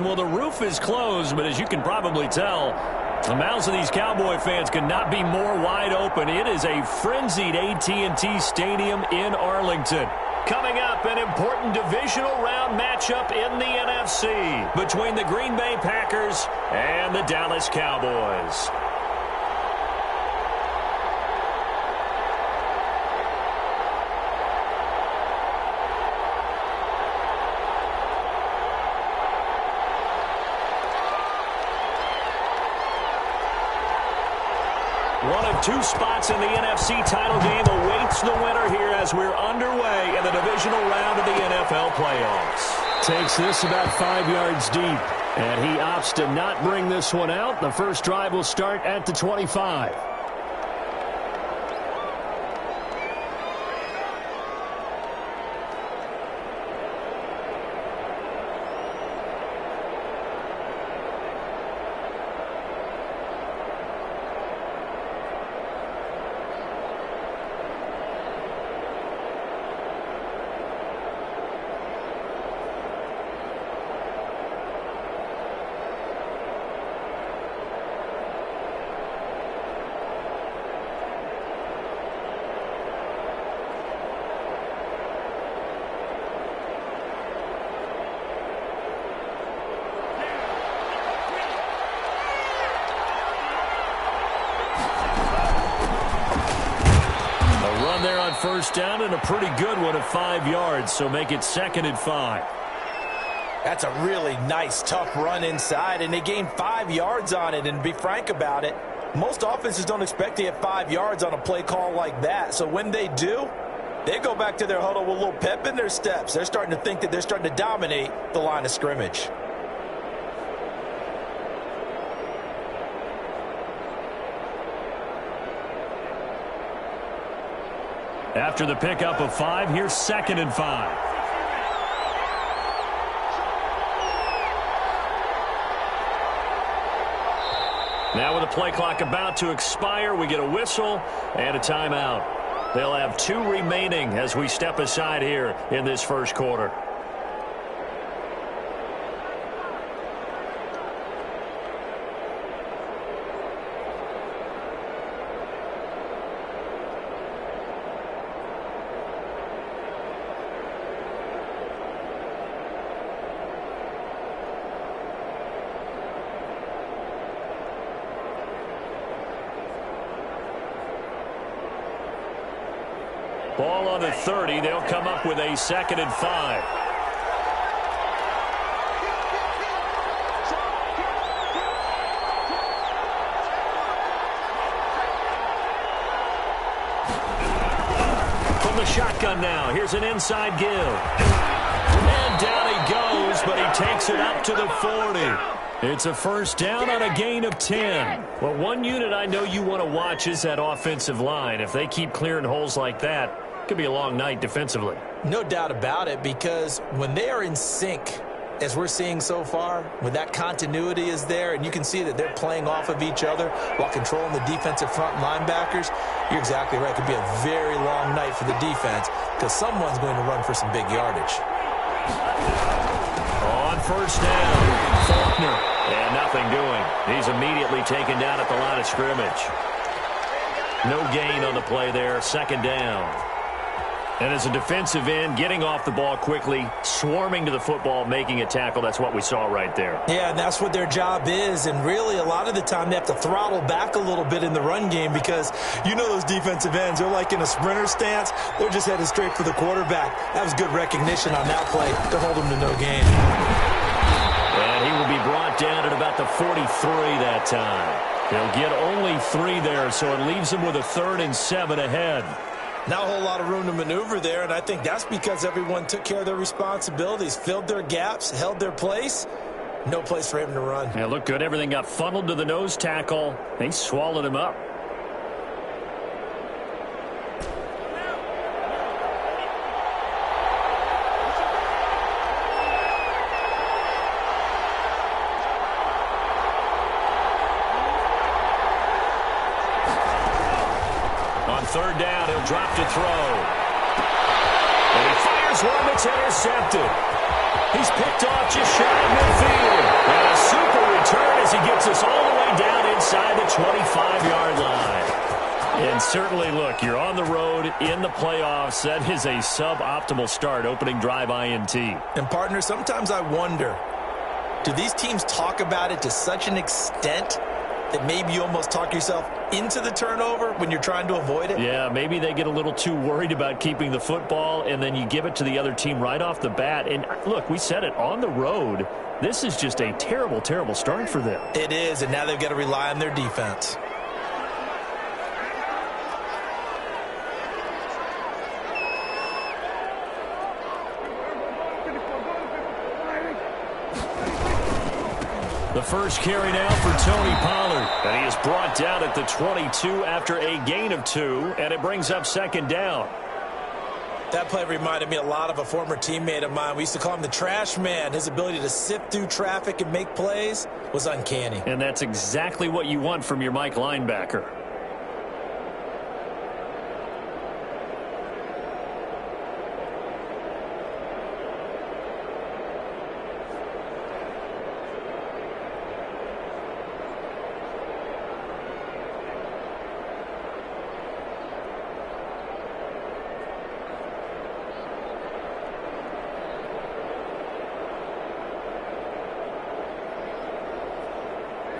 Well, the roof is closed, but as you can probably tell, the mouths of these Cowboy fans could not be more wide open. It is a frenzied AT&T Stadium in Arlington. Coming up, an important divisional round matchup in the NFC between the Green Bay Packers and the Dallas Cowboys. One of two spots in the NFC title game awaits the winner here as we're underway in the divisional round of the NFL playoffs. Takes this about 5 yards deep, and he opts to not bring this one out. The first drive will start at the 25. There on first down, and a pretty good one at 5 yards, so make it 2nd and 5. That's a really nice, tough run inside, and they gained 5 yards on it. And to be frank about it, most offenses don't expect to get 5 yards on a play call like that. So when they do, they go back to their huddle with a little pep in their steps. They're starting to think that they're starting to dominate the line of scrimmage. After the pickup of 5, here's 2nd and 5. Now with the play clock about to expire, we get a whistle and a timeout. They'll have 2 remaining as we step aside here in this first quarter. Ball on the 30. They'll come up with a 2nd and 5. From the shotgun now, here's an inside give. And down he goes, but he takes it up to the 40. It's a first down on a gain of 10. Well, one unit I know you want to watch is that offensive line. If they keep clearing holes like that, it could be a long night defensively. No doubt about it, because when they are in sync, as we're seeing so far, when that continuity is there and you can see that they're playing off of each other while controlling the defensive front linebackers, you're exactly right. It could be a very long night for the defense because someone's going to run for some big yardage. On first down, Faulkner. And nothing doing. He's immediately taken down at the line of scrimmage. No gain on the play there. 2nd down. And as a defensive end, getting off the ball quickly, swarming to the football, making a tackle, that's what we saw right there. Yeah, and that's what their job is. And really, a lot of the time, they have to throttle back a little bit in the run game because you know those defensive ends, they're like in a sprinter stance. They're just headed straight for the quarterback. That was good recognition on that play to hold them to no gain. And he will be brought down at about the 43 that time. They'll get only 3 there, so it leaves them with a 3rd and 7 ahead. Not a whole lot of room to maneuver there, and I think that's because everyone took care of their responsibilities, filled their gaps, held their place. No place for him to run. Yeah, looked good. Everything got funneled to the nose tackle. They swallowed him up. On 3rd down, he'll drop to throw. And he fires one that's intercepted. He's picked off just shy of midfield. And a super return as he gets us all the way down inside the 25-yard line. And certainly, look, you're on the road in the playoffs. That is a suboptimal start, opening drive INT. And, partner, sometimes I wonder, do these teams talk about it to such an extent that maybe you almost talk yourself into the turnover when you're trying to avoid it? Yeah, maybe they get a little too worried about keeping the football, and then you give it to the other team right off the bat. And, look, we said it, on the road, this is just a terrible, terrible start for them. It is, and now they've got to rely on their defense. The first carry now for Tony Pollard. And he is brought down at the 22 after a gain of 2, and it brings up second down. That play reminded me a lot of a former teammate of mine. We used to call him the trash man. His ability to sift through traffic and make plays was uncanny. And that's exactly what you want from your Mike linebacker.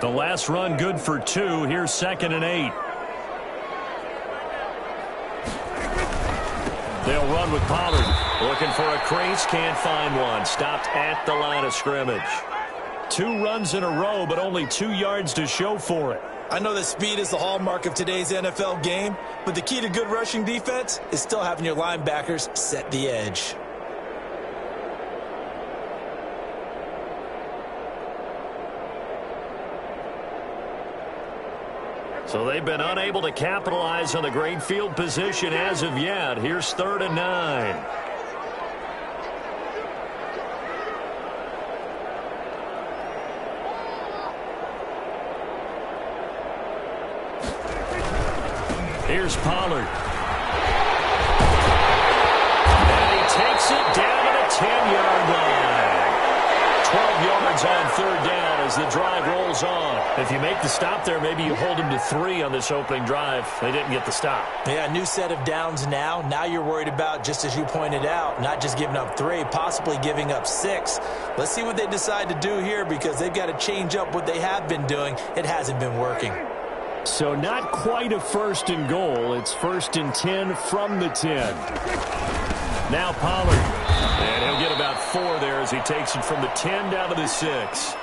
The last run good for 2. Here's 2nd and 8. They'll run with Pollard. Looking for a crease. Can't find one. Stopped at the line of scrimmage. 2 runs in a row, but only 2 yards to show for it. I know that speed is the hallmark of today's NFL game, but the key to good rushing defense is still having your linebackers set the edge. So they've been unable to capitalize on the great field position as of yet. Here's 3rd and 9. Here's Pollard. And he takes it down to the 10-yard line. 12 yards on 3rd down as the drive rolls on. If you make the stop there, maybe you hold them to 3 on this opening drive. They didn't get the stop. Yeah, new set of downs now. Now you're worried about, just as you pointed out, not just giving up 3, possibly giving up 6. Let's see what they decide to do here, because they've got to change up what they have been doing. It hasn't been working. So not quite a 1st and goal. It's 1st and 10 from the 10. Now Pollard. And he'll get about 4 there as he takes it from the 10 down to the 6.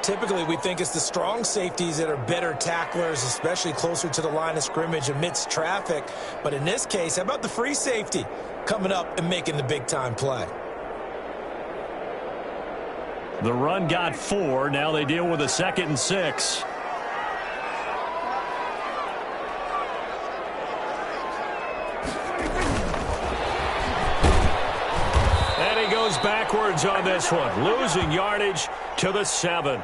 Typically, we think it's the strong safeties that are better tacklers, especially closer to the line of scrimmage amidst traffic. But in this case, how about the free safety coming up and making the big-time play? The run got 4. Now they deal with a 2nd and 6. Backwards on this one, losing yardage to the 7.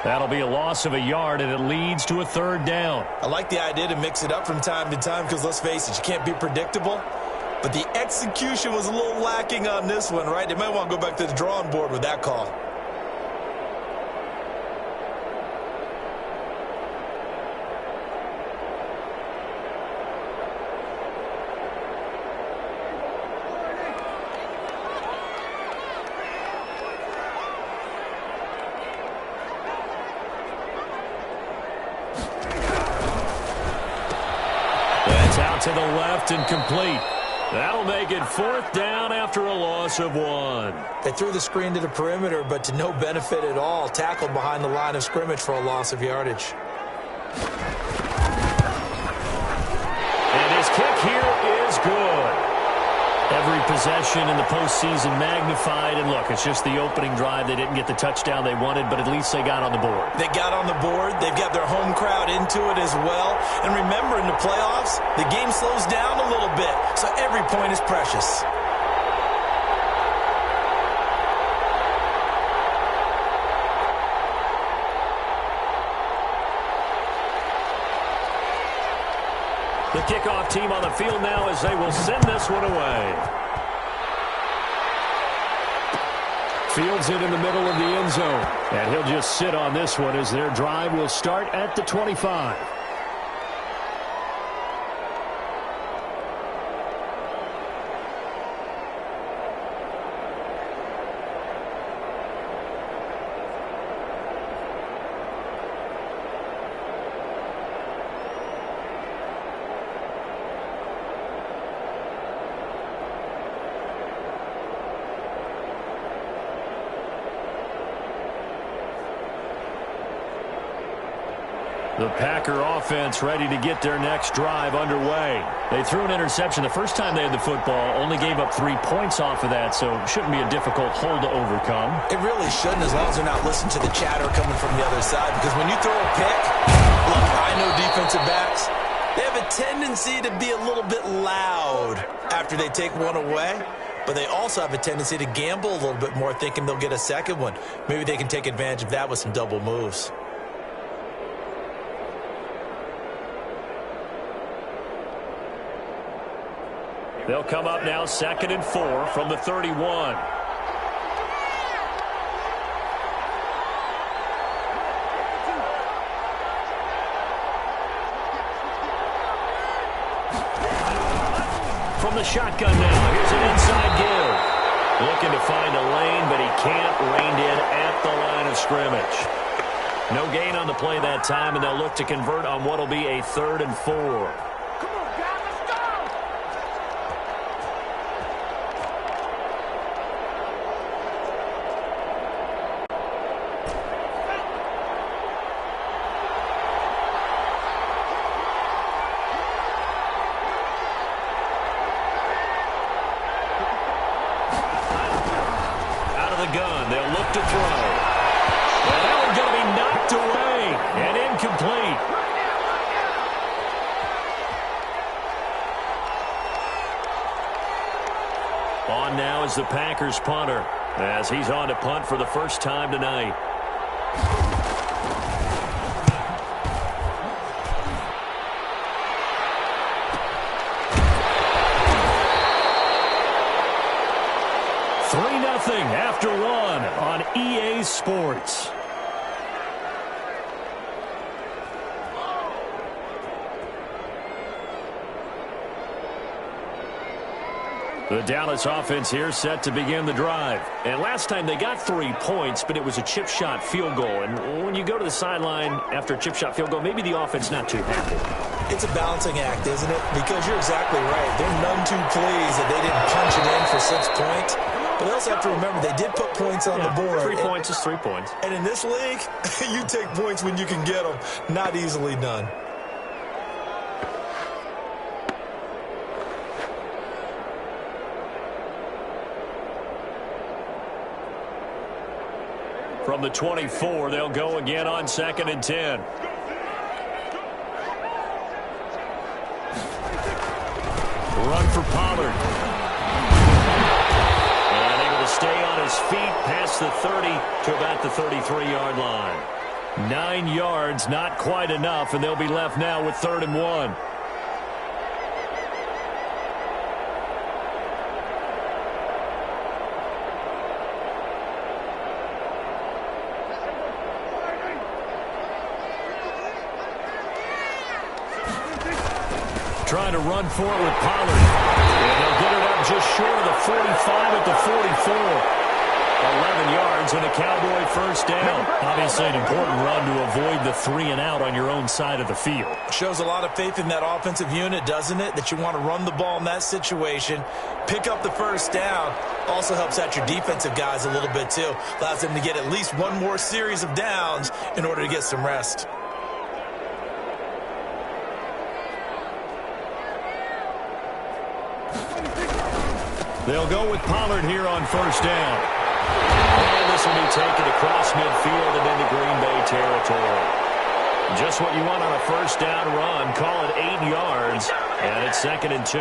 That'll be a loss of a yard, and it leads to a 3rd down. I like the idea to mix it up from time to time, because let's face it, you can't be predictable. But the execution was a little lacking on this one, right? They might want to go back to the drawing board with that call. To the left and complete. That'll make it 4th down after a loss of 1. They threw the screen to the perimeter, but to no benefit at all. Tackled behind the line of scrimmage for a loss of yardage. And his kick here is good. Every possession in the postseason magnified. And look, it's just the opening drive. They didn't get the touchdown they wanted, but at least they got on the board. They got on the board. They've got their home crowd into it as well. And remember, in the playoffs, the game slows down a little bit, so every point is precious. The kickoff team on the field now as they will send this one away. Fields it in the middle of the end zone. And he'll just sit on this one as their drive will start at the 25. The Packer offense ready to get their next drive underway. They threw an interception the first time they had the football, only gave up 3 points off of that, so it shouldn't be a difficult hole to overcome. It really shouldn't, as long as they're not listening to the chatter coming from the other side, because when you throw a pick, look, I know defensive backs, they have a tendency to be a little bit loud after they take one away, but they also have a tendency to gamble a little bit more, thinking they'll get a second one. Maybe they can take advantage of that with some double moves. They'll come up now 2nd and 4 from the 31. From the shotgun now, here's an inside give. Looking to find a lane, but he can't. Reined in at the line of scrimmage. No gain on the play that time, and they'll look to convert on what'll be a 3rd and 4. To throw. And that one's going to be knocked away and incomplete. On now is the Packers punter as he's on to punt for the first time tonight. After one on EA Sports. The Dallas offense here set to begin the drive. And last time they got 3 points, but it was a chip shot field goal. And when you go to the sideline after a chip shot field goal, maybe the offense not too happy. It's a balancing act, isn't it? Because you're exactly right. They're none too pleased that they didn't punch it in for 6 points. But they also have to remember they did put points on the board. 3 points is 3 points. And in this league, you take points when you can get them. Not easily done. From the 24, they'll go again on 2nd and 10. Run for Pollard. Stay on his feet past the 30 to about the 33-yard line. 9 yards, not quite enough, and they'll be left now with 3rd and 1. Trying to run for it with Pollard. And they'll get it up just short of the 45 at the 44. 11 yards and a Cowboy first down. Obviously an important run to avoid the 3 and out on your own side of the field. Shows a lot of faith in that offensive unit, doesn't it? That you want to run the ball in that situation. Pick up the first down. Also helps out your defensive guys a little bit too. Allows them to get at least one more series of downs in order to get some rest. They'll go with Pollard here on first down. And this will be taken across midfield and into Green Bay territory. Just what you want on a first down run. Call it 8 yards. And it's 2nd and 2.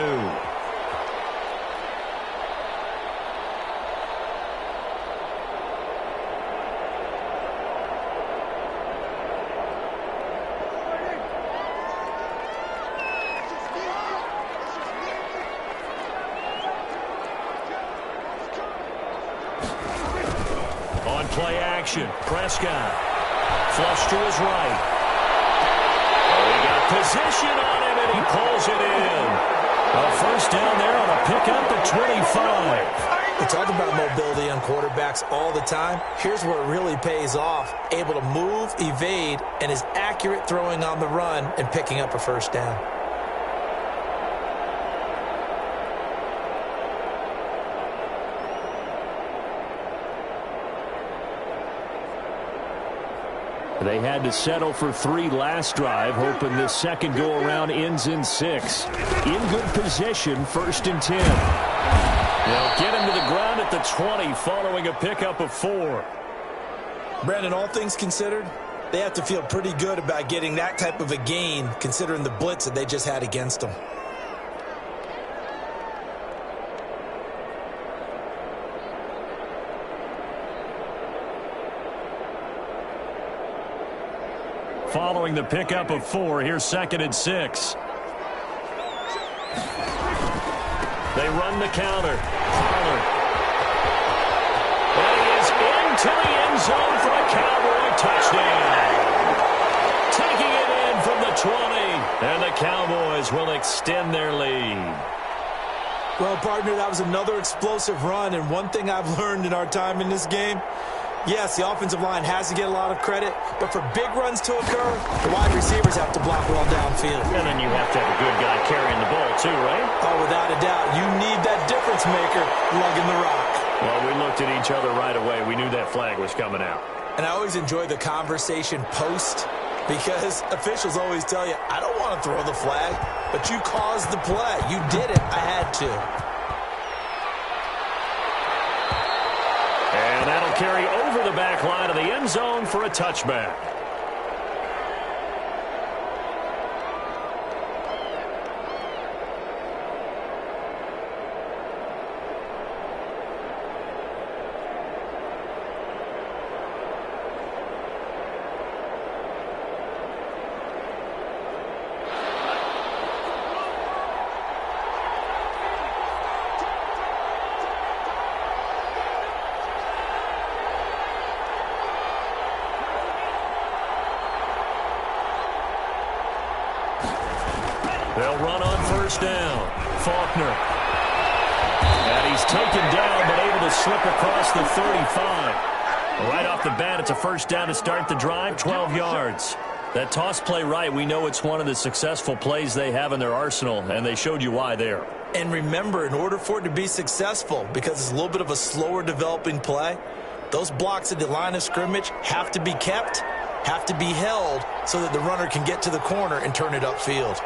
play action. Prescott. Flush to his right. Oh, he got position on him, and he pulls it in. A first down there on a pickup at 25. We talk about mobility on quarterbacks all the time. Here's where it really pays off. Able to move, evade, and is accurate throwing on the run and picking up a first down. They had to settle for 3 last drive, hoping this second go-around ends in 6. In good position, 1st and 10. They'll get him to the ground at the 20 following a pickup of 4. Brandon, all things considered, they have to feel pretty good about getting that type of a gain considering the blitz that they just had against them. Following the pickup of 4, here's 2nd and 6. They run the counter. Pollard. And he is into the end zone for a Cowboy touchdown. Taking it in from the 20. And the Cowboys will extend their lead. Well, partner, that was another explosive run. And one thing I've learned in our time in this game, yes, the offensive line has to get a lot of credit, but for big runs to occur, the wide receivers have to block well downfield. And then you have to have a good guy carrying the ball too, right? Oh, without a doubt. You need that difference maker lugging the rock. Well, we looked at each other right away. We knew that flag was coming out. And I always enjoy the conversation post because officials always tell you, I don't want to throw the flag, but you caused the play. You did it. I had to. And that'll carry over the back line of the end zone for a touchback. They'll run on 1st down. Faulkner. And he's taken down, but able to slip across the 35. Right off the bat, it's a 1st down to start the drive, 12 yards. That toss play right, we know it's one of the successful plays they have in their arsenal, and they showed you why there. And remember, in order for it to be successful, because it's a little bit of a slower developing play, those blocks at the line of scrimmage have to be kept, have to be held, so that the runner can get to the corner and turn it upfield.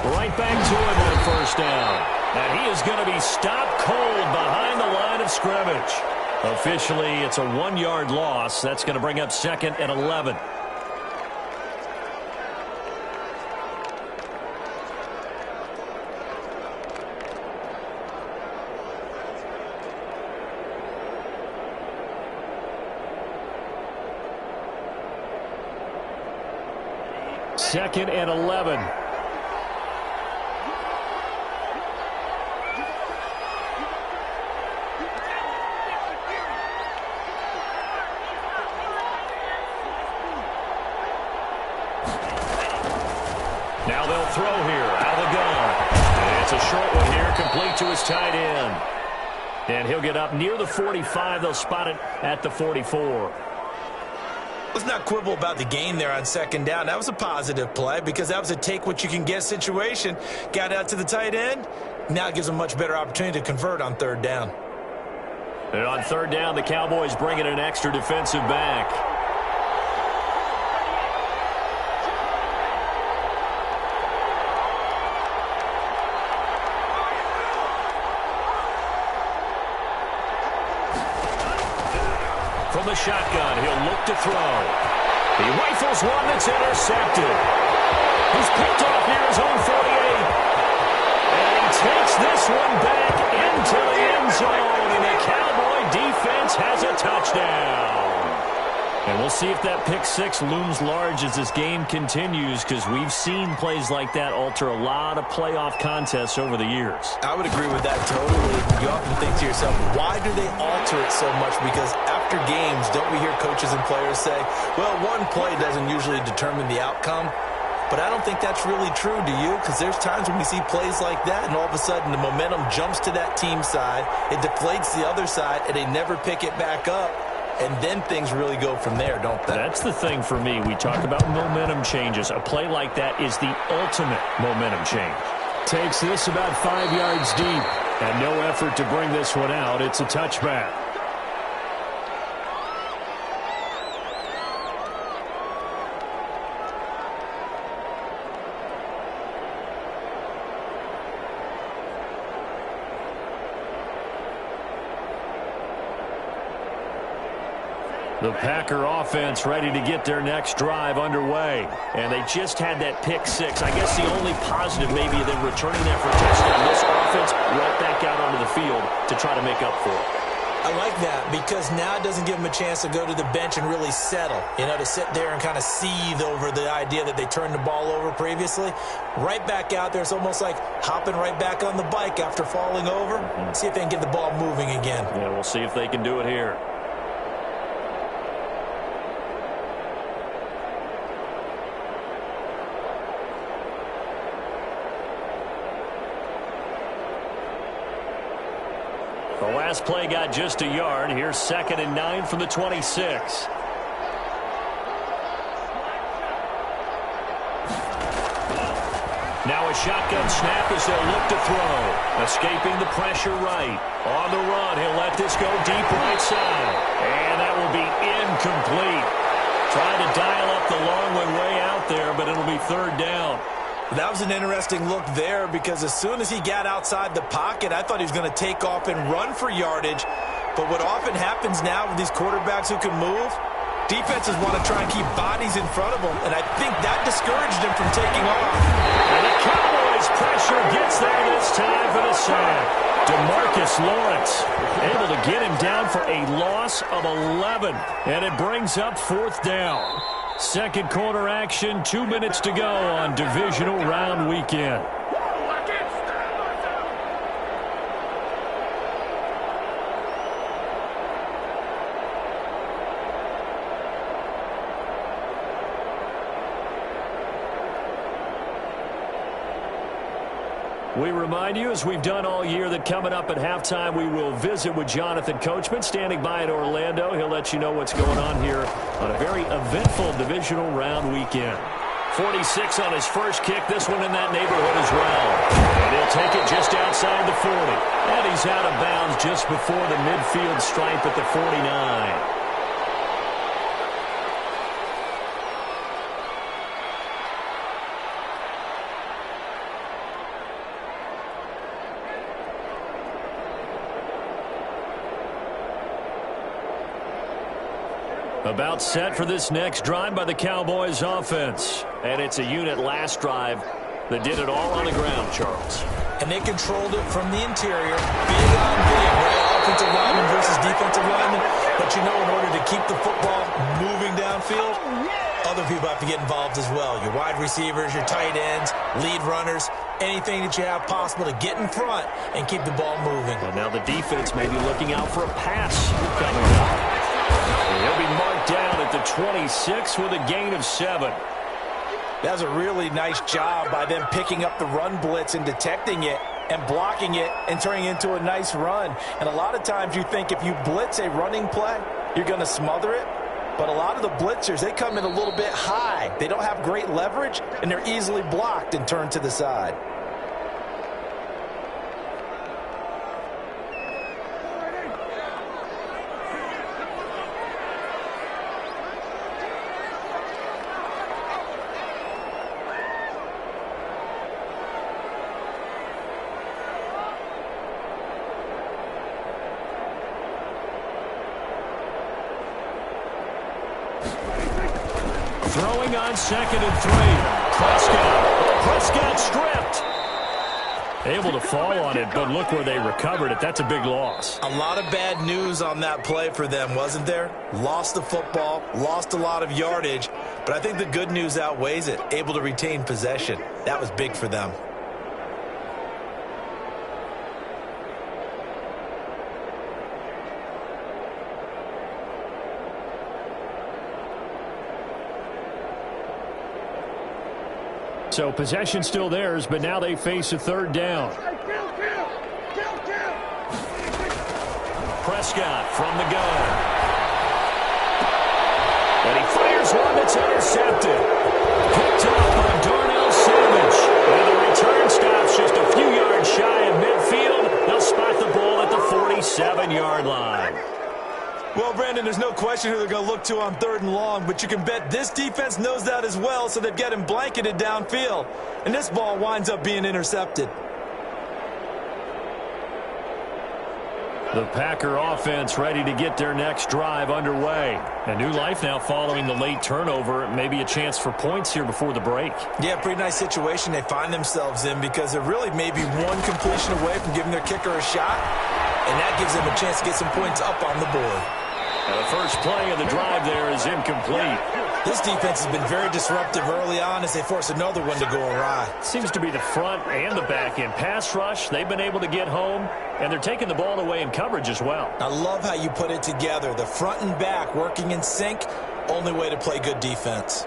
Right back to him on 1st down. And he is going to be stopped cold behind the line of scrimmage. Officially, it's a 1-yard loss. That's going to bring up 2nd and 11. Second and 11. Now they'll throw here out of the gun. And it's a short one here, complete to his tight end. And he'll get up near the 45. They'll spot it at the 44. Let's not quibble about the gain there on 2nd down. That was a positive play because that was a take-what-you-can-get situation. Got out to the tight end. Now it gives them a much better opportunity to convert on 3rd down. And on 3rd down, the Cowboys bring in an extra defensive back. From the shotgun, he'll look to throw. He rifles one that's intercepted. He's picked off near his own 48. And he takes this one back into the end zone. And the Cowboy defense has a touchdown. And we'll see if that pick six looms large as this game continues, because we've seen plays like that alter a lot of playoff contests over the years. I would agree with that totally. You often think to yourself, why do they alter it so much? Because after games, don't we hear coaches and players say, well, one play doesn't usually determine the outcome. But I don't think that's really true, do you? Because there's times when we see plays like that, and all of a sudden the momentum jumps to that team side, it deflates the other side, and they never pick it back up. And then things really go from there, don't they? That's the thing for me. We talk about momentum changes. A play like that is the ultimate momentum change. Takes this about 5 yards deep. And no effort to bring this one out. It's a touchback. The Packer offense ready to get their next drive underway. And they just had that pick six. I guess the only positive maybe of them returning that for a touchdown. This offense right back out onto the field to try to make up for it. I like that because now it doesn't give them a chance to go to the bench and really settle. You know, to sit there and kind of seethe over the idea that they turned the ball over previously. Right back out there. It's almost like hopping right back on the bike after falling over. See if they can get the ball moving again. Yeah, we'll see if they can do it here. The last play got just a yard. Here's 2nd and 9 from the 26. Now a shotgun snap as they'll look to throw. Escaping the pressure right. On the run, he'll let this go deep right side. And that will be incomplete. Trying to dial up the long one way out there, but it'll be 3rd down. That was an interesting look there because as soon as he got outside the pocket, I thought he was going to take off and run for yardage. But what often happens now with these quarterbacks who can move, defenses want to try and keep bodies in front of them, and I think that discouraged him from taking off. And the Cowboys pressure gets there this time for the sack. DeMarcus Lawrence able to get him down for a loss of 11, and it brings up 4th down. Second quarter action, 2 minutes to go on divisional round weekend. We remind you, as we've done all year, that coming up at halftime, we will visit with Jonathan Coachman, standing by in Orlando. He'll let you know what's going on here on a very eventful divisional round weekend. 46 on his first kick, this one in that neighborhood as well. And he'll take it just outside the 40. And he's out of bounds just before the midfield stripe at the 49. About set for this next drive by the Cowboys offense. And it's a unit last drive that did it all on the ground, Charles. And they controlled it from the interior. Big on big, right? Offensive lineman versus defensive lineman. But you know, in order to keep the football moving downfield, other people have to get involved as well. Your wide receivers, your tight ends, lead runners, anything that you have possible to get in front and keep the ball moving. And now the defense may be looking out for a pass coming up. He'll be marked down at the 26 with a gain of 7. That was a really nice job by them picking up the run blitz and detecting it and blocking it and turning it into a nice run. And a lot of times you think if you blitz a running play, you're going to smother it. But a lot of the blitzers, they come in a little bit high. They don't have great leverage, and they're easily blocked and turned to the side. Throwing on 2nd and 3. Prescott stripped. Able to fall on it, but look where they recovered it. That's a big loss. A lot of bad news on that play for them, wasn't there? Lost the football, lost a lot of yardage, but I think the good news outweighs it. Able to retain possession. That was big for them. So possession still theirs, but now they face a third down. Prescott from the gun. And he fires one that's intercepted. Picked up by Darnell Savage. And the return stops just a few yards shy of midfield. They'll spot the ball at the 47-yard line. Well, Brandon, there's no question who they're going to look to on 3rd and long, but you can bet this defense knows that as well, so they've got him blanketed downfield. And this ball winds up being intercepted. The Packer offense ready to get their next drive underway. A new life now following the late turnover. Maybe a chance for points here before the break. Yeah, pretty nice situation they find themselves in because they're really maybe one completion away from giving their kicker a shot, and that gives them a chance to get some points up on the board. And the first play of the drive there is incomplete. This defense has been very disruptive early on as they force another one to go awry. Seems to be the front and the back end. Pass rush, they've been able to get home, and they're taking the ball away in coverage as well. I love how you put it together. The front and back working in sync, only way to play good defense.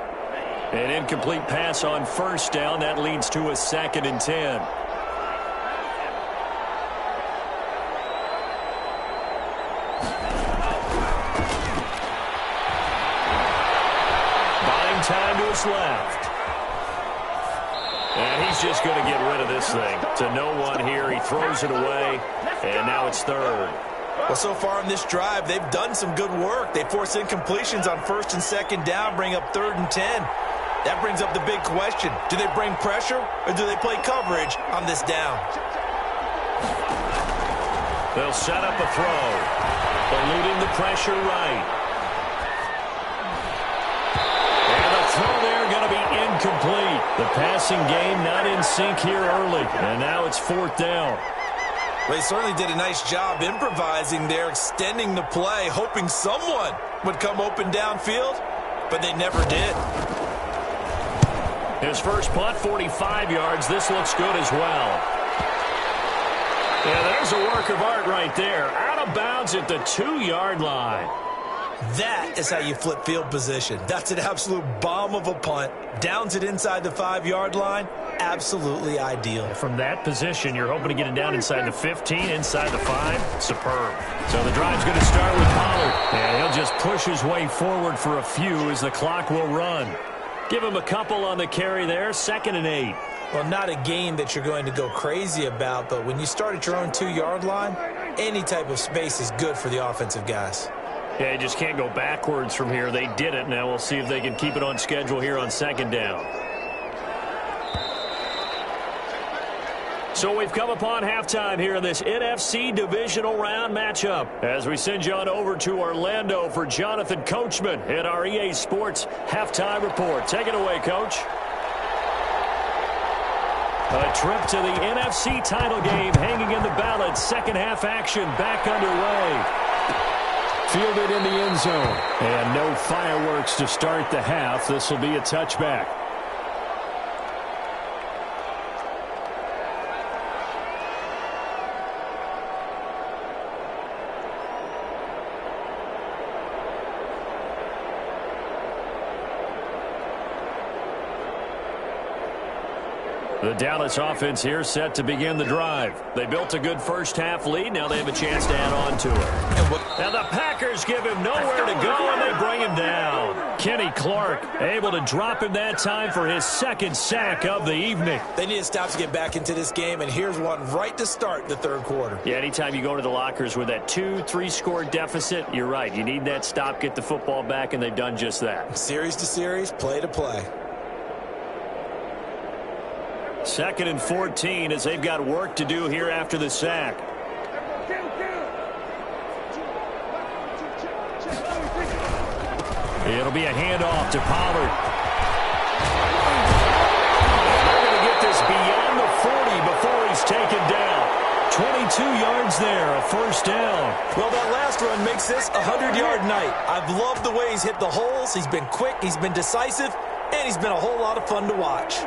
An incomplete pass on first down. That leads to a 2nd and 10. Time to his left. And he's just going to get rid of this thing. To no one here. He throws it away. And now it's 3rd. Well, so far in this drive, they've done some good work. They force incompletions on 1st and 2nd down, bring up 3rd and 10. That brings up the big question. Do they bring pressure or do they play coverage on this down? They'll set up a throw. Eluding the pressure right. Throw there going to be incomplete. The passing game not in sync here early. And now it's 4th down. They certainly did a nice job improvising there, extending the play, hoping someone would come open downfield, but they never did. His first punt, 45 yards. This looks good as well. Yeah, there's a work of art right there. Out of bounds at the 2-yard line. That is how you flip field position. That's an absolute bomb of a punt. Downs it inside the 5-yard line. Absolutely ideal. From that position, you're hoping to get it down inside the 15, inside the 5. Superb. So the drive's going to start with Pollard. And he'll just push his way forward for a few as the clock will run. Give him a couple on the carry there. 2nd and 8. Well, not a game that you're going to go crazy about, but when you start at your own 2-yard line, any type of space is good for the offensive guys. Yeah, you just can't go backwards from here. They did it. Now we'll see if they can keep it on schedule here on 2nd down. So we've come upon halftime here in this NFC divisional round matchup as we send you on over to Orlando for Jonathan Coachman in our EA Sports halftime report. Take it away, Coach. A trip to the NFC title game hanging in the balance. Second half action back underway. Fielded in the end zone. And no fireworks to start the half. This will be a touchback. The Dallas offense here set to begin the drive. They built a good first-half lead. Now they have a chance to add on to it. Now the Packers give him nowhere to go, and they bring him down. Kenny Clark able to drop him that time for his 2nd sack of the evening. They need to stop to get back into this game, and here's one right to start the 3rd quarter. Yeah, anytime you go to the lockers with that 2-3-score deficit, you're right. You need that stop, get the football back, and they've done just that. Series to series, play to play. 2nd and 14 as they've got work to do here after the sack. It'll be a handoff to Pollard. They're going to get this beyond the 40 before he's taken 2 yards there, a first down. Well, that last run makes this a 100-yard night. I've loved the way he's hit the holes. He's been quick, he's been decisive, and he's been a whole lot of fun to watch.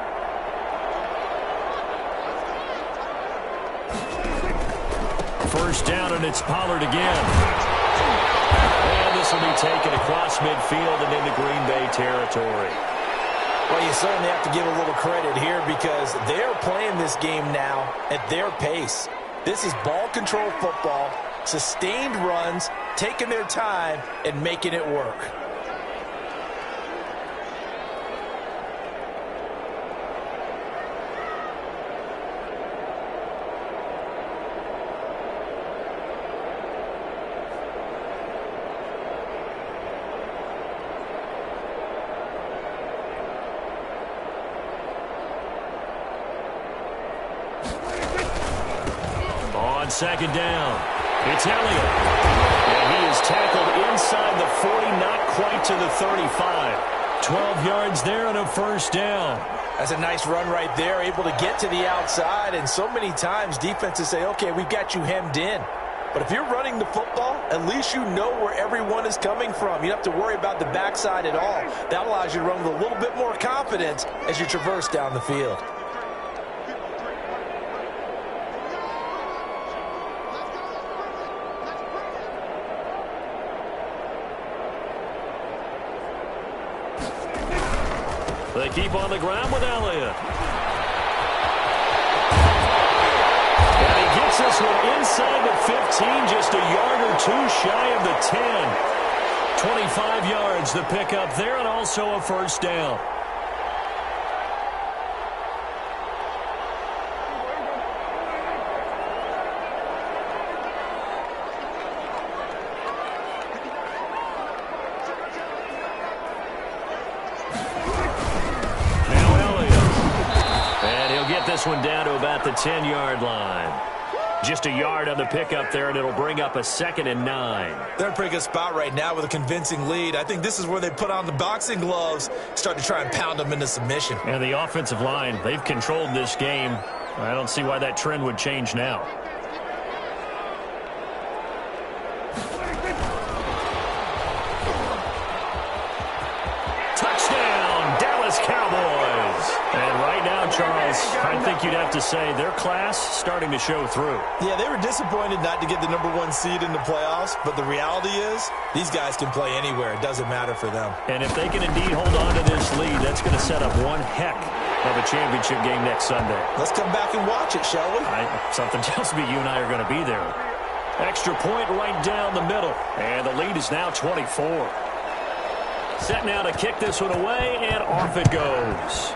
First down, and it's Pollard again. And this will be taken across midfield and into Green Bay territory. Well, you certainly have to give a little credit here because they're playing this game now at their pace. This is ball control football, sustained runs, taking their time and making it work. Second down. It's Elliott. And he is tackled inside the 40, not quite to the 35. 12 yards there and a first down. That's a nice run right there, able to get to the outside. And so many times defenses say, okay, we've got you hemmed in. But if you're running the football, at least you know where everyone is coming from. You don't have to worry about the backside at all. That allows you to run with a little bit more confidence as you traverse down the field. They keep on the ground with Elliott. And he gets this one inside the 15, just a yard or two shy of the 10. 25 yards the pickup there, and also a first down. This one down to about the 10-yard line. Just a yard on the pickup there, and it'll bring up a 2nd and 9. They're in a pretty good spot right now with a convincing lead. I think this is where they put on the boxing gloves, start to try and pound them into submission. And the offensive line, they've controlled this game. I don't see why that trend would change now. Touchdown, Dallas Cowboys. And right now, Charles, I think you'd have to say their class starting to show through. Yeah, they were disappointed not to get the #1 seed in the playoffs, but the reality is these guys can play anywhere. It doesn't matter for them. And if they can indeed hold on to this lead, that's going to set up one heck of a championship game next Sunday. Let's come back and watch it, shall we? Something tells me you and I are going to be there. Extra point right down the middle. And the lead is now 24. Set now to kick this one away, and off it goes.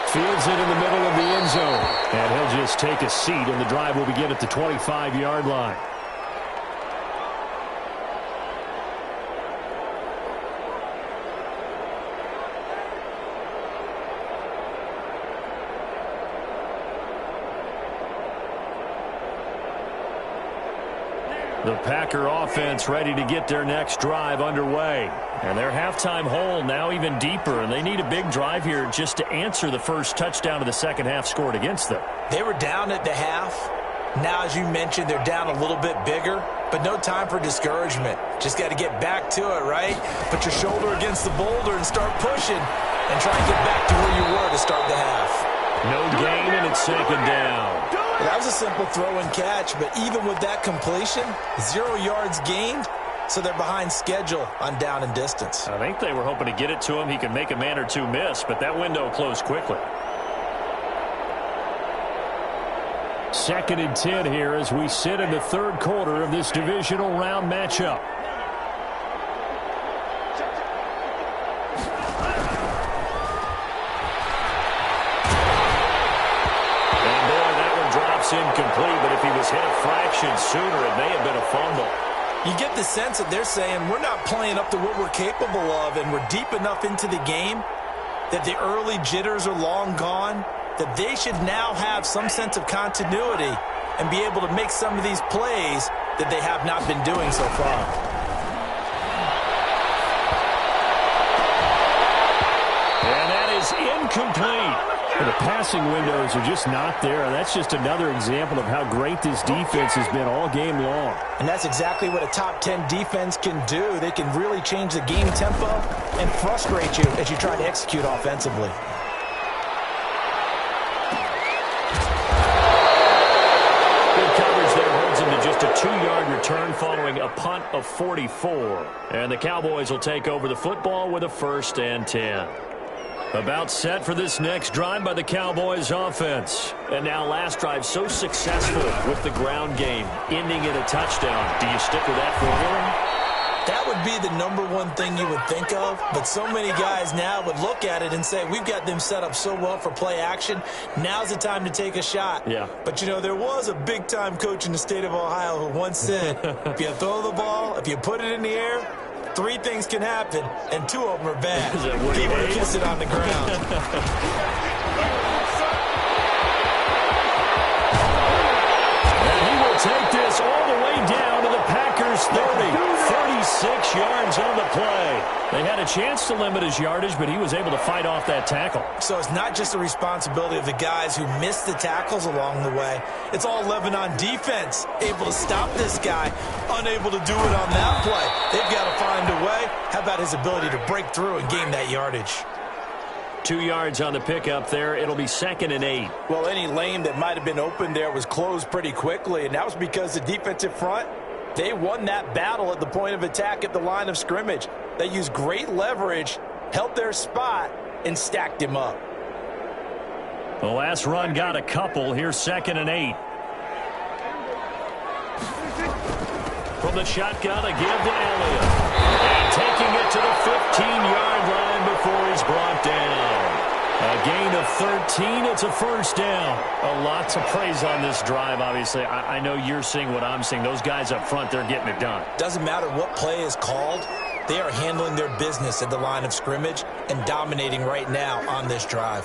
Fields it in the middle of the end zone. And he'll just take a seat, and the drive will begin at the 25-yard line. The Packer offense ready to get their next drive underway. And their halftime hole now even deeper, and they need a big drive here just to answer the first touchdown of the second half scored against them. They were down at the half. Now, as you mentioned, they're down a little bit bigger, but no time for discouragement. Just got to get back to it, right? Put your shoulder against the boulder and start pushing and try and get back to where you were to start the half. No gain, and it's second down. Well, that was a simple throw and catch, but even with that completion, 0 yards gained, so they're behind schedule on down and distance. I think they were hoping to get it to him. He could make a man or two miss, but that window closed quickly. 2nd and 10 here as we sit in the third quarter of this divisional round matchup. Incomplete, but if he was hit a fraction sooner, it may have been a fumble. You get the sense that they're saying we're not playing up to what we're capable of, and we're deep enough into the game that the early jitters are long gone, that they should now have some sense of continuity and be able to make some of these plays that they have not been doing so far. And that is incomplete. And the passing windows are just not there. That's just another example of how great this defense has been all game long. And that's exactly what a top 10 defense can do. They can really change the game tempo and frustrate you as you try to execute offensively. Good coverage there holds him to just a 2-yard return following a punt of 44. And the Cowboys will take over the football with a 1st and 10. About set for this next drive by the Cowboys offense. And now last drive so successful with the ground game, ending in a touchdown. Do you stick with that formula? That would be the #1 thing you would think of, but so many guys now would look at it and say, we've got them set up so well for play action. Now's the time to take a shot. Yeah. But, you know, there was a big-time coach in the state of Ohio who once said, if you throw the ball, if you put it in the air, 3 things can happen, and 2 of them are bad. People would kiss it on the ground. And he will take this all the way down to the Packers' 30. 36 yards on the play. They had a chance to limit his yardage, but he was able to fight off that tackle. So it's not just the responsibility of the guys who missed the tackles along the way. It's all 11 on defense, able to stop this guy, unable to do it on that play. They've got to find a way. How about his ability to break through and gain that yardage? 2 yards on the pickup there. It'll be 2nd and 8. Well, any lane that might have been open there was closed pretty quickly, and that was because the defensive front, they won that battle at the point of attack at the line of scrimmage. They used great leverage, held their spot, and stacked him up. The last run got a couple. Here's 2nd and 8. From the shotgun, a give to Elliott. And taking it to the 15-yard line before he's brought down. A gain of 13. It's a 1st down. A lot to praise on this drive, obviously. I know you're seeing what I'm seeing. Those guys up front, they're getting it done. Doesn't matter what play is called. They are handling their business at the line of scrimmage and dominating right now on this drive.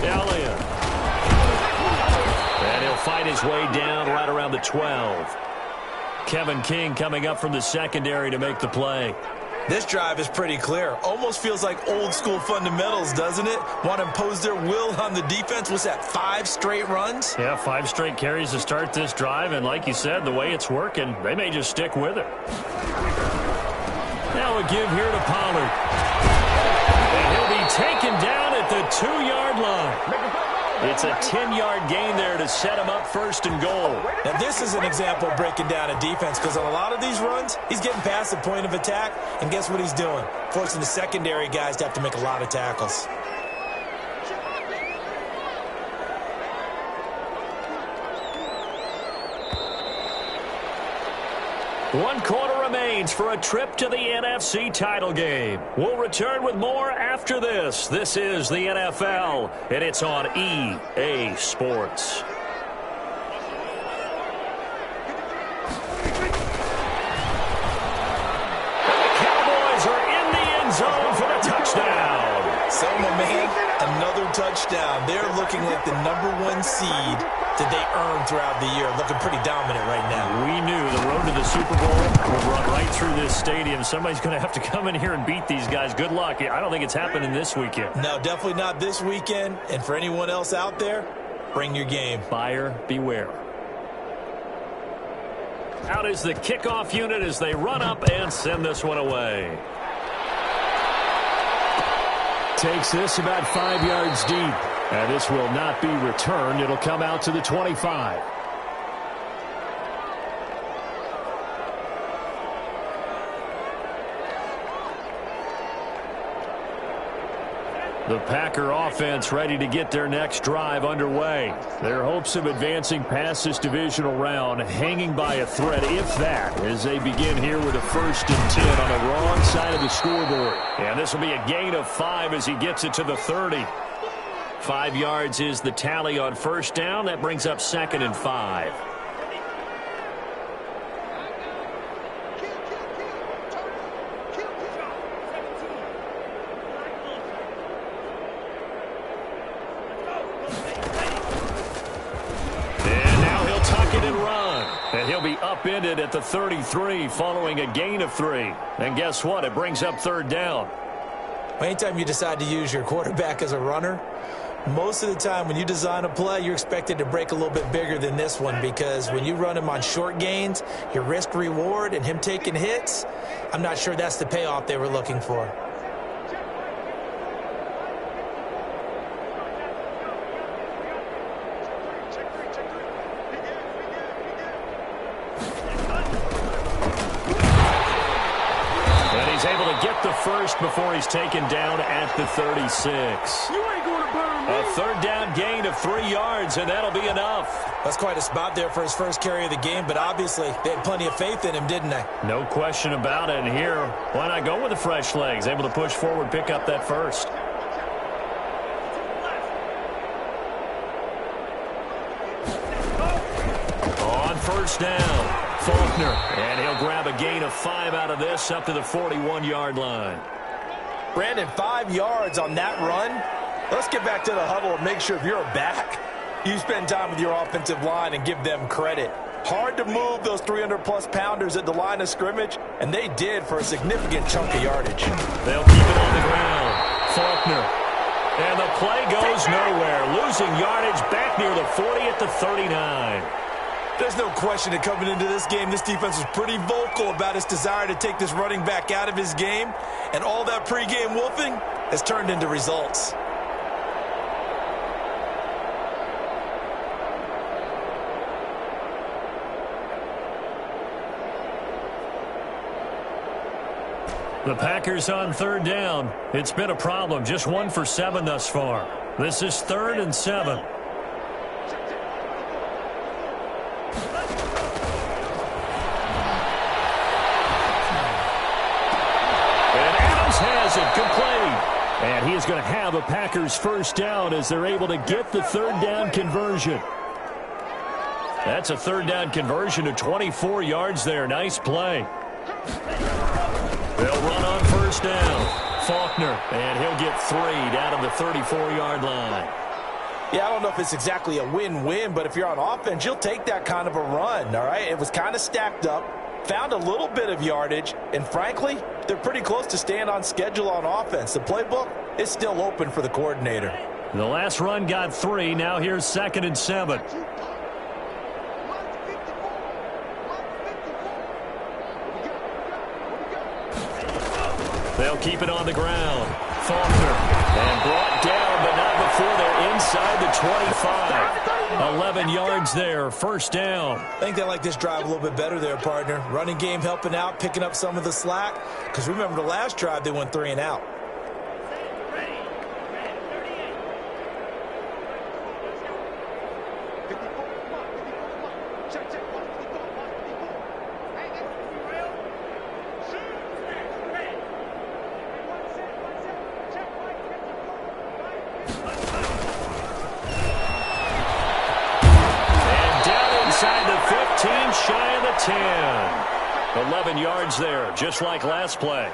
Elliott. And he'll fight his way down right around the 12. Kevin King coming up from the secondary to make the play. This drive is pretty clear. Almost feels like old school fundamentals, doesn't it? Want to impose their will on the defense. What's that, 5 straight runs? Yeah, 5 straight carries to start this drive. And like you said, the way it's working, they may just stick with it. Now a give here to Pollard. And he'll be taken down at the 2-yard line. It's a 10-yard gain there to set him up 1st and goal. Now, this is an example of breaking down a defense because on a lot of these runs, he's getting past the point of attack, and guess what he's doing? Forcing the secondary guys to have to make a lot of tackles. One quarter remains for a trip to the NFC title game. We'll return with more after this. This is the NFL, and it's on EA Sports. And the Cowboys are in the end zone for the touchdown. So, my man, another touchdown. They're looking like the #1 seed that they earned throughout the year. Looking pretty dominant right now. We knew the road to the Super Bowl would run right through this stadium. Somebody's going to have to come in here and beat these guys. Good luck. I don't think it's happening this weekend. No, definitely not this weekend. And for anyone else out there, bring your game. Buyer beware. Out is the kickoff unit as they run up and send this one away. Takes this about 5 yards deep. And this will not be returned. It'll come out to the 25. The Packer offense ready to get their next drive underway. Their hopes of advancing past this divisional round hanging by a thread, if that, as they begin here with a 1st and 10 on the wrong side of the scoreboard. And this will be a gain of 5 as he gets it to the 30. 5 yards is the tally on 1st down. That brings up 2nd and 5. And now he'll tuck it and run. And he'll That'll be upended at the 33 following a gain of 3. And guess what? It brings up third down. Anytime you decide to use your quarterback as a runner, most of the time when you design a play, you're expected to break a little bit bigger than this one, because when you run him on short gains, your risk-reward and him taking hits, I'm not sure that's the payoff they were looking for. First before he's taken down at the 36. You ain't gonna burn me. A third down gain of 3 yards, and that'll be enough. That's quite a spot there for his first carry of the game, but obviously they had plenty of faith in him, didn't they? No question about it. And here, why not go with the fresh legs? Able to push forward, pick up that first. On first down, Faulkner, and he'll grab a gain of 5 out of this up to the 41-yard line. Brandon, 5 yards on that run. Let's get back to the huddle and make sure if you're a back, you spend time with your offensive line and give them credit. Hard to move those 300-plus pounders at the line of scrimmage, and they did for a significant chunk of yardage. They'll keep it on the ground. Faulkner. And the play goes nowhere. Losing yardage back near the 40 at the 39. There's no question that coming into this game, this defense was pretty vocal about its desire to take this running back out of his game, and all that pregame wolfing has turned into results. The Packers on third down. It's been a problem. Just 1 for 7 thus far. This is 3rd and 7. Has it complete. And he is going to have a Packers first down as they're able to get the third down conversion. That's a third down conversion to 24 yards there. Nice play. They'll run on first down. Faulkner, and he'll get 3 down to the 34-yard line. Yeah, I don't know if it's exactly a win-win, but if you're on offense, you'll take that kind of a run, all right? It was kind of stacked up. Found a little bit of yardage, and frankly, they're pretty close to staying on schedule on offense. The playbook is still open for the coordinator. The last run got 3. Now here's 2nd and 7. They'll keep it on the ground. Faulkner, and brought down, but not before they're inside the 25. 11 yards there, first down. I think they like this drive a little bit better there, partner. Running game helping out, picking up some of the slack. Because remember the last drive, they went 3 and out. Shy of the 10. 11 yards there, just like last play.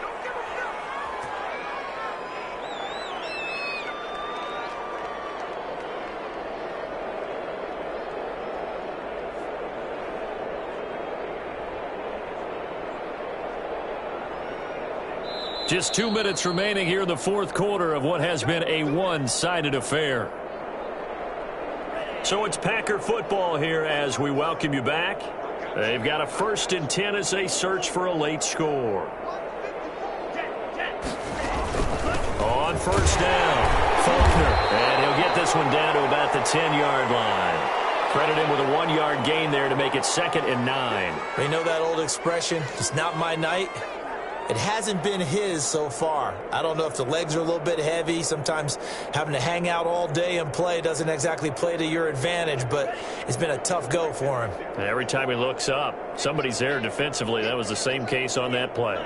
Just 2 minutes remaining here in the fourth quarter of what has been a one-sided affair. So it's Packer football here as we welcome you back. They've got a 1st and 10 as they search for a late score. On first down, Faulkner, and he'll get this one down to about the 10-yard line. Credit him with a 1-yard gain there to make it 2nd and 9. You know that old expression, it's not my night? It hasn't been his so far. I don't know if the legs are a little bit heavy. Sometimes having to hang out all day and play doesn't exactly play to your advantage, but it's been a tough go for him. Every time he looks up, somebody's there defensively. That was the same case on that play.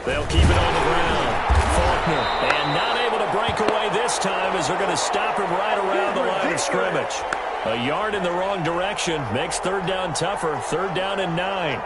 They'll keep it on the ground. Faulkner, and not able to break away this time as they're going to stop him right around the line of scrimmage. A yard in the wrong direction makes third down tougher. 3rd down and 9.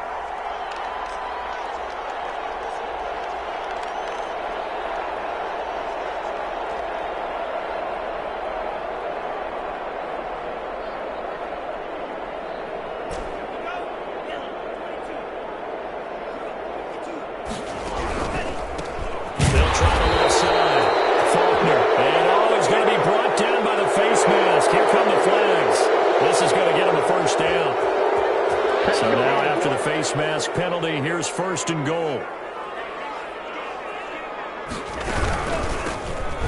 So now after the face mask penalty, here's 1st and goal.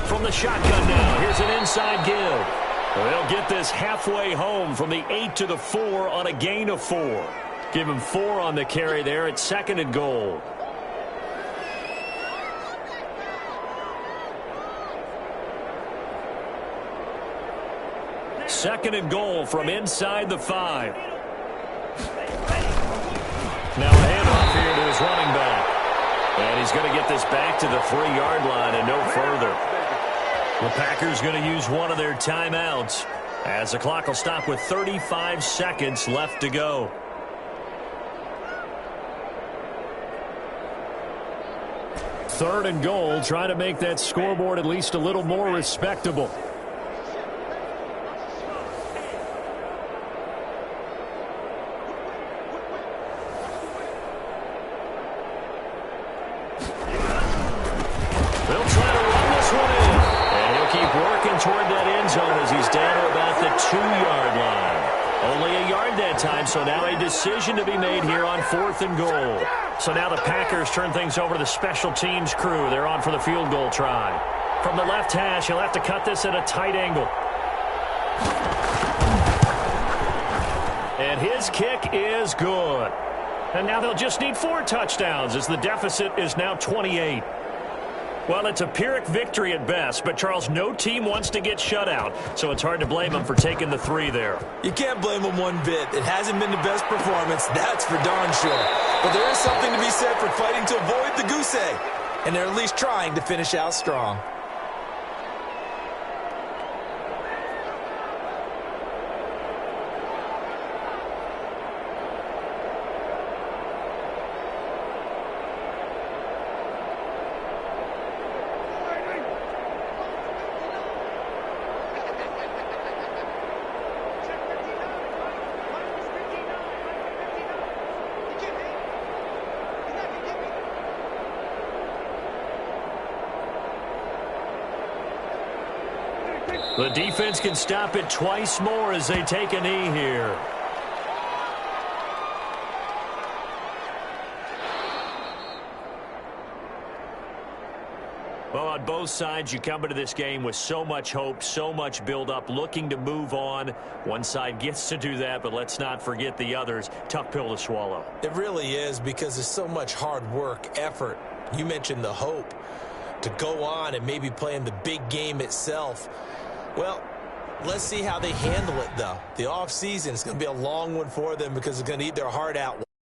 From the shotgun now, here's an inside give. They'll get this halfway home from the 8 to the 4 on a gain of 4. Give him 4 on the carry there at 2nd and goal. Second and goal from inside the 5. Now a handoff here to his running back. And he's going to get this back to the 3-yard line and no further. The Packers going to use one of their timeouts as the clock will stop with 35 seconds left to go. Third and goal, trying to make that scoreboard at least a little more respectable. Toward that end zone as he's down to about the 2-yard line. Only a yard that time, so now a decision to be made here on 4th and goal. So now the Packers turn things over to the special teams crew. They're on for the field goal try. From the left hash, he'll have to cut this at a tight angle. And his kick is good. And now they'll just need 4 touchdowns as the deficit is now 28. Well, it's a Pyrrhic victory at best, but, Charles, no team wants to get shut out, so it's hard to blame them for taking the 3 there. You can't blame them one bit. It hasn't been the best performance, that's for darn sure. But there is something to be said for fighting to avoid the goose egg, and they're at least trying to finish out strong. The defense can stop it twice more as they take a knee here. Well, on both sides, you come into this game with so much hope, so much build-up, looking to move on. One side gets to do that, but let's not forget the others. Tough pill to swallow. It really is, because there's so much hard work, effort. You mentioned the hope to go on and maybe play in the big game itself. Well, let's see how they handle it, though. The offseason is going to be a long one for them because it's going to eat their heart out.